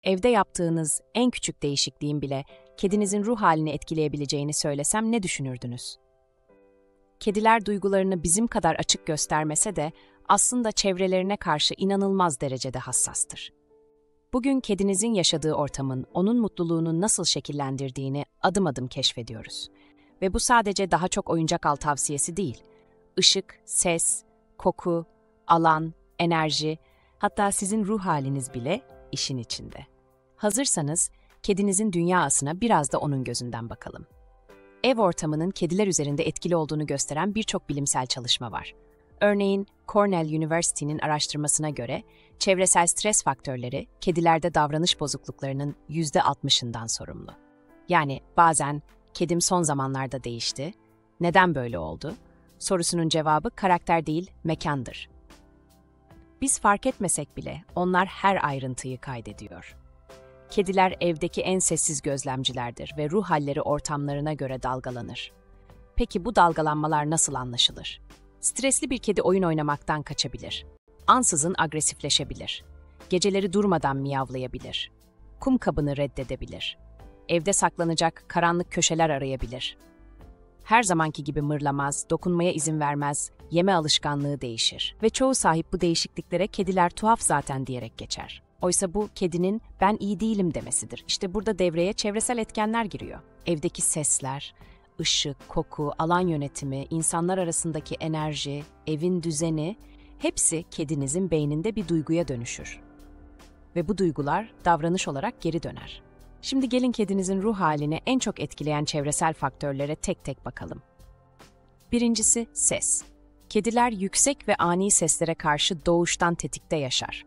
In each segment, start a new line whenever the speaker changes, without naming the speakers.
Evde yaptığınız en küçük değişikliğin bile kedinizin ruh halini etkileyebileceğini söylesem ne düşünürdünüz? Kediler duygularını bizim kadar açık göstermese de aslında çevrelerine karşı inanılmaz derecede hassastır. Bugün kedinizin yaşadığı ortamın onun mutluluğunu nasıl şekillendirdiğini adım adım keşfediyoruz. Ve bu sadece daha çok oyuncak al tavsiyesi değil. Işık, ses, koku, alan, enerji, hatta sizin ruh haliniz bile işin içinde. Hazırsanız, kedinizin dünyasına biraz da onun gözünden bakalım. Ev ortamının kediler üzerinde etkili olduğunu gösteren birçok bilimsel çalışma var. Örneğin, Cornell University'nin araştırmasına göre, çevresel stres faktörleri kedilerde davranış bozukluklarının %60'ından sorumlu. Yani bazen, kedim son zamanlarda değişti, neden böyle oldu? Sorusunun cevabı karakter değil, mekandır. Biz fark etmesek bile onlar her ayrıntıyı kaydediyor. Kediler evdeki en sessiz gözlemcilerdir ve ruh halleri ortamlarına göre dalgalanır. Peki bu dalgalanmalar nasıl anlaşılır? Stresli bir kedi oyun oynamaktan kaçabilir. Ansızın agresifleşebilir. Geceleri durmadan miyavlayabilir. Kum kabını reddedebilir. Evde saklanacak karanlık köşeler arayabilir. Her zamanki gibi mırlamaz, dokunmaya izin vermez, yeme alışkanlığı değişir. Ve çoğu sahip bu değişikliklere kediler tuhaf zaten diyerek geçer. Oysa bu kedinin ben iyi değilim demesidir. İşte burada devreye çevresel etkenler giriyor. Evdeki sesler, ışık, koku, alan yönetimi, insanlar arasındaki enerji, evin düzeni, hepsi kedinizin beyninde bir duyguya dönüşür. Ve bu duygular davranış olarak geri döner. Şimdi gelin kedinizin ruh halini en çok etkileyen çevresel faktörlere tek tek bakalım. Birincisi ses. Kediler yüksek ve ani seslere karşı doğuştan tetikte yaşar.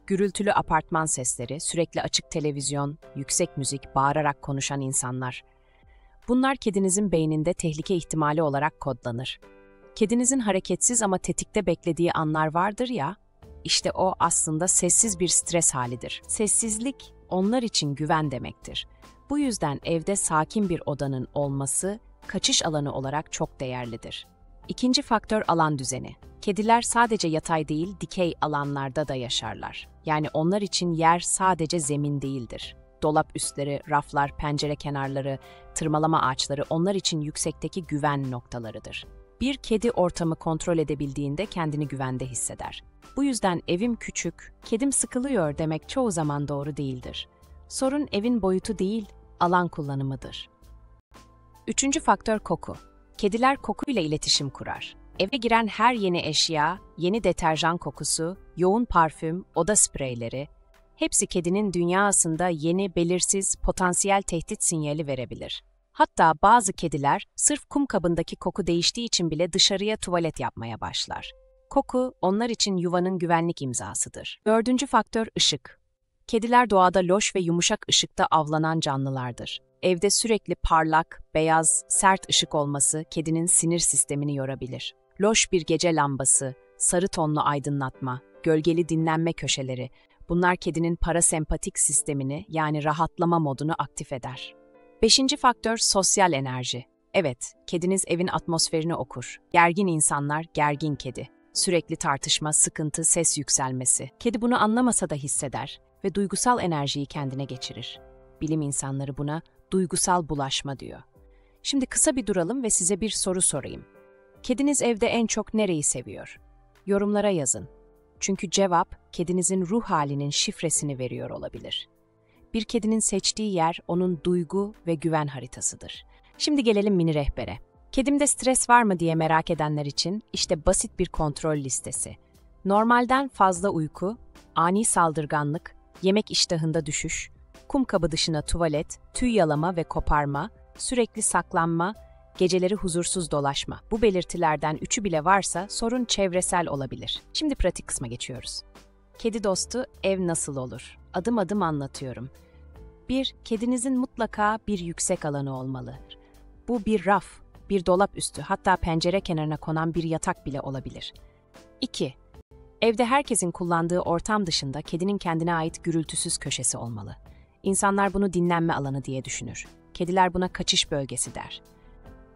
Gürültülü apartman sesleri, sürekli açık televizyon, yüksek müzik, bağırarak konuşan insanlar. Bunlar kedinizin beyninde tehlike ihtimali olarak kodlanır. Kedinizin hareketsiz ama tetikte beklediği anlar vardır ya, işte o aslında sessiz bir stres halidir. Sessizlik onlar için güven demektir. Bu yüzden evde sakin bir odanın olması kaçış alanı olarak çok değerlidir. İkinci faktör alan düzeni. Kediler sadece yatay değil, dikey alanlarda da yaşarlar. Yani onlar için yer sadece zemin değildir. Dolap üstleri, raflar, pencere kenarları, tırmalama ağaçları onlar için yüksekteki güven noktalarıdır. Bir kedi ortamı kontrol edebildiğinde kendini güvende hisseder. Bu yüzden evim küçük, kedim sıkılıyor demek çoğu zaman doğru değildir. Sorun evin boyutu değil, alan kullanımıdır. Üçüncü faktör koku. Kediler kokuyla iletişim kurar. Eve giren her yeni eşya, yeni deterjan kokusu, yoğun parfüm, oda spreyleri, hepsi kedinin dünyasında yeni, belirsiz, potansiyel tehdit sinyali verebilir. Hatta bazı kediler sırf kum kabındaki koku değiştiği için bile dışarıya tuvalet yapmaya başlar. Koku, onlar için yuvanın güvenlik imzasıdır. Dördüncü faktör ışık. Kediler doğada loş ve yumuşak ışıkta avlanan canlılardır. Evde sürekli parlak, beyaz, sert ışık olması kedinin sinir sistemini yorabilir. Loş bir gece lambası, sarı tonlu aydınlatma, gölgeli dinlenme köşeleri, bunlar kedinin parasempatik sistemini yani rahatlama modunu aktif eder. Beşinci faktör sosyal enerji. Evet, kediniz evin atmosferini okur. Gergin insanlar, gergin kedi. Sürekli tartışma, sıkıntı, ses yükselmesi. Kedi bunu anlamasa da hisseder ve duygusal enerjiyi kendine geçirir. Bilim insanları buna duygusal bulaşma diyor. Şimdi kısa bir duralım ve size bir soru sorayım. Kediniz evde en çok nereyi seviyor? Yorumlara yazın. Çünkü cevap, kedinizin ruh halinin şifresini veriyor olabilir. Bir kedinin seçtiği yer onun duygu ve güven haritasıdır. Şimdi gelelim mini rehbere. Kedimde stres var mı diye merak edenler için işte basit bir kontrol listesi. Normalden fazla uyku, ani saldırganlık, yemek iştahında düşüş, kum kabı dışına tuvalet, tüy yalama ve koparma, sürekli saklanma, geceleri huzursuz dolaşma. Bu belirtilerden 3'ü bile varsa sorun çevresel olabilir. Şimdi pratik kısma geçiyoruz. Kedi dostu ev nasıl olur? Adım adım anlatıyorum. 1. Kedinizin mutlaka bir yüksek alanı olmalı. Bu bir raf, bir dolap üstü, hatta pencere kenarına konan bir yatak bile olabilir. 2. Evde herkesin kullandığı ortam dışında kedinin kendine ait gürültüsüz köşesi olmalı. İnsanlar bunu dinlenme alanı diye düşünür. Kediler buna kaçış bölgesi der.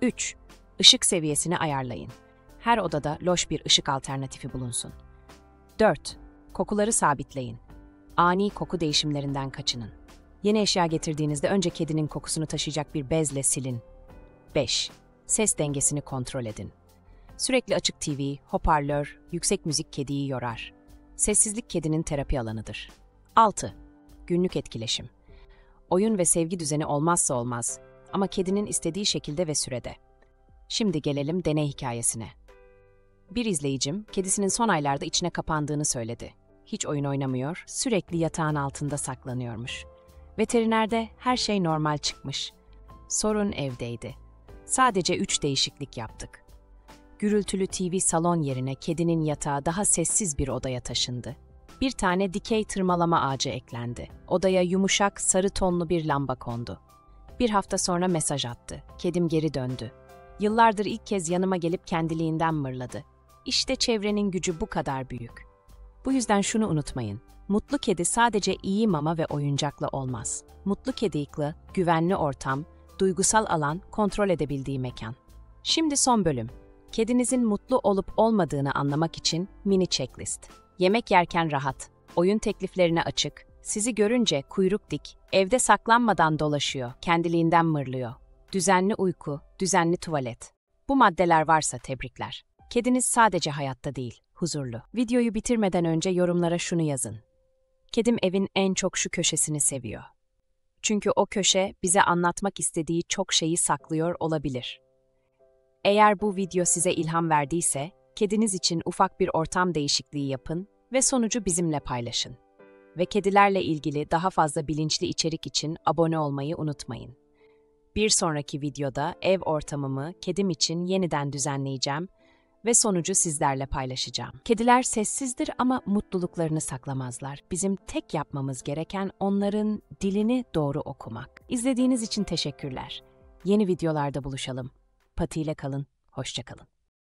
3. Işık seviyesini ayarlayın. Her odada loş bir ışık alternatifi bulunsun. 4. Kokuları sabitleyin. Ani koku değişimlerinden kaçının. Yeni eşya getirdiğinizde önce kedinin kokusunu taşıyacak bir bezle silin. 5. Ses dengesini kontrol edin. Sürekli açık TV, hoparlör, yüksek müzik kediyi yorar. Sessizlik kedinin terapi alanıdır. 6. Günlük etkileşim. Oyun ve sevgi düzeni olmazsa olmaz ama kedinin istediği şekilde ve sürede. Şimdi gelelim deney hikayesine. Bir izleyicim, kedisinin son aylarda içine kapandığını söyledi. Hiç oyun oynamıyor, sürekli yatağın altında saklanıyormuş. Veterinerde her şey normal çıkmış. Sorun evdeydi. Sadece 3 değişiklik yaptık. Gürültülü TV salon yerine kedinin yatağı daha sessiz bir odaya taşındı. Bir tane dikey tırmalama ağacı eklendi. Odaya yumuşak, sarı tonlu bir lamba kondu. Bir hafta sonra mesaj attı. Kedim geri döndü. Yıllardır ilk kez yanıma gelip kendiliğinden mırladı. İşte çevrenin gücü bu kadar büyük. Bu yüzden şunu unutmayın. Mutlu kedi sadece iyi mama ve oyuncakla olmaz. Mutlu kedi güvenli ortam, duygusal alan, kontrol edebildiği mekan. Şimdi son bölüm. Kedinizin mutlu olup olmadığını anlamak için mini checklist. Yemek yerken rahat, oyun tekliflerine açık, sizi görünce kuyruk dik, evde saklanmadan dolaşıyor, kendiliğinden mırlıyor. Düzenli uyku, düzenli tuvalet. Bu maddeler varsa tebrikler. Kediniz sadece hayatta değil, huzurlu. Videoyu bitirmeden önce yorumlara şunu yazın. Kedim evin en çok şu köşesini seviyor. Çünkü o köşe bize anlatmak istediği çok şeyi saklıyor olabilir. Eğer bu video size ilham verdiyse, kediniz için ufak bir ortam değişikliği yapın ve sonucu bizimle paylaşın. Ve kedilerle ilgili daha fazla bilinçli içerik için abone olmayı unutmayın. Bir sonraki videoda ev ortamımı kedim için yeniden düzenleyeceğim ve sonucu sizlerle paylaşacağım. Kediler sessizdir ama mutluluklarını saklamazlar. Bizim tek yapmamız gereken onların dilini doğru okumak. İzlediğiniz için teşekkürler. Yeni videolarda buluşalım. Patiyle kalın, hoşça kalın.